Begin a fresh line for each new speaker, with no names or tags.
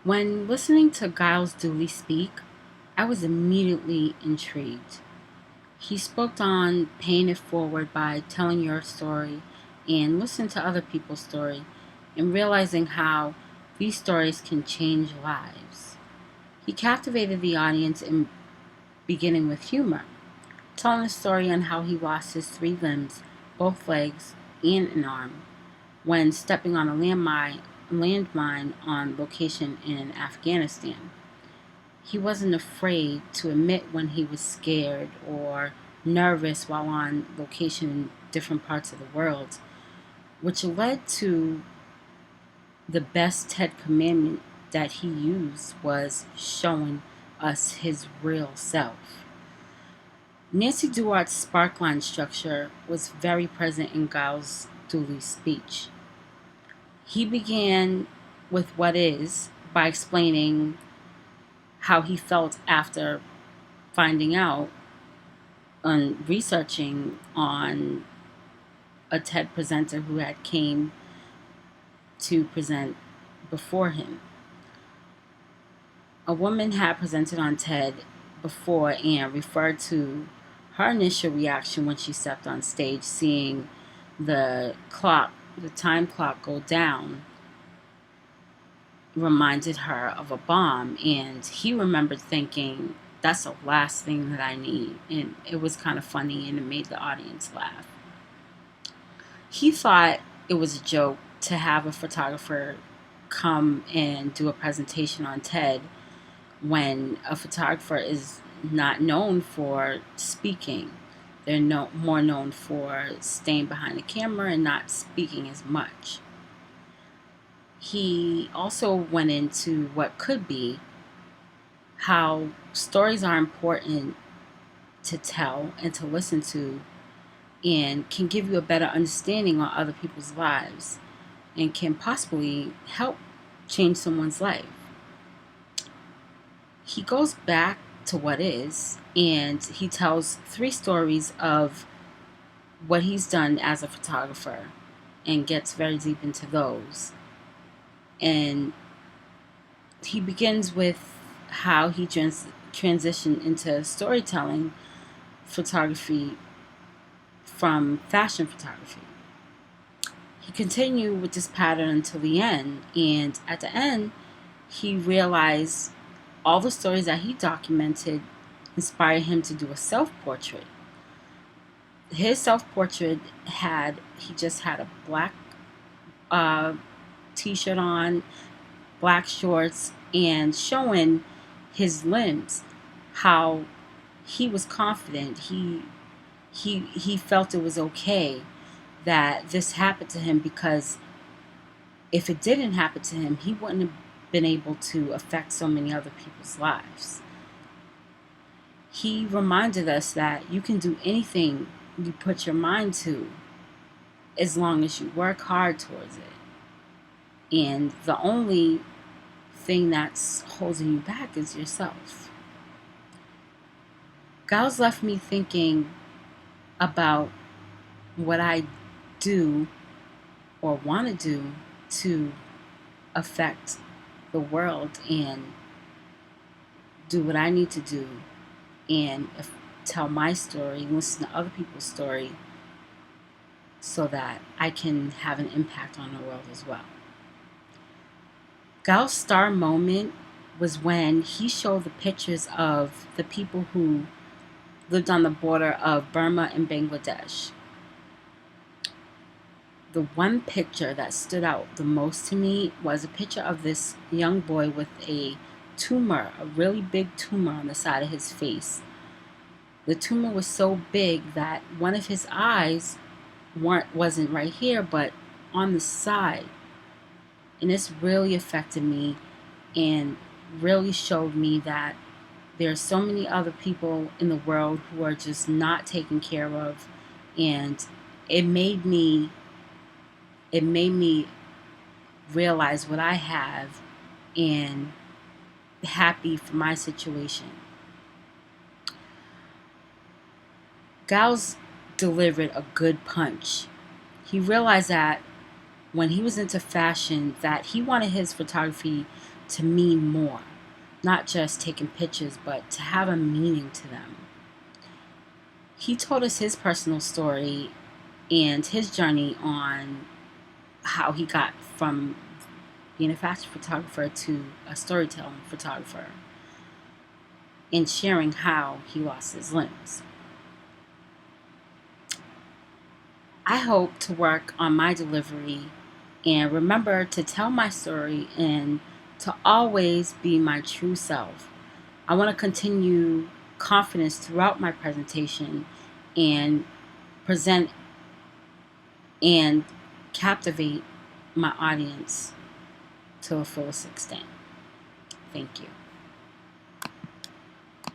When listening to Giles Dooley speak, I was immediately intrigued. He spoke on paying it forward by telling your story and listening to other people's story and realizing how these stories can change lives. He captivated the audience in beginning with humor, telling a story on how he lost his three limbs, both legs, and an arm when stepping on a landmine on location in Afghanistan. He wasn't afraid to admit when he was scared or nervous while on location in different parts of the world, which led to the best TED commandment that he used was showing us his real self. Nancy Duart's sparkline structure was very present in Giles Dooley's speech. He began with what is by explaining how he felt after finding out and researching on a TED presenter who had came to present before him. A woman had presented on TED before and referred to her initial reaction when she stepped on stage, seeing the time clock go down, reminded her of a bomb, and he remembered thinking, that's the last thing that I need. And it was kind of funny and it made the audience laugh. He thought it was a joke to have a photographer come and do a presentation on TED when a photographer is not known for speaking. They're more known for staying behind the camera and not speaking as much. He also went into what could be how stories are important to tell and to listen to and can give you a better understanding on other people's lives and can possibly help change someone's life. He goes back to what is and he tells three stories of what he's done as a photographer and gets very deep into those. And he begins with how he transitioned into storytelling photography from fashion photography. He continued with this pattern until the end, and at the end, he realized all the stories that he documented inspired him to do a self-portrait. His self-portrait he just had a black t-shirt on, black shorts, and showing his limbs, how he was confident. He felt it was okay that this happened to him because if it didn't happen to him, he wouldn't have been able to affect so many other people's lives. He reminded us that you can do anything you put your mind to as long as you work hard towards it. And the only thing that's holding you back is yourself. Giles left me thinking about what I do or want to do to affect the world and do what I need to do and tell my story, listen to other people's story so that I can have an impact on the world as well. Giles' star moment was when he showed the pictures of the people who lived on the border of Burma and Bangladesh. The one picture that stood out the most to me was a picture of this young boy with a tumor, a really big tumor on the side of his face. The tumor was so big that one of his eyes wasn't right here, but on the side. And this really affected me and really showed me that there are so many other people in the world who are just not taken care of, and it made me realize what I have and happy for my situation. Giles delivered a good punch. He realized that when he was into fashion that he wanted his photography to mean more, not just taking pictures, but to have a meaning to them. He told us his personal story and his journey on how he got from being a fashion photographer to a storytelling photographer, and sharing how he lost his limbs. I hope to work on my delivery and remember to tell my story and to always be my true self. I want to continue confidence throughout my presentation and present and captivate my audience to a fullest extent. Thank you.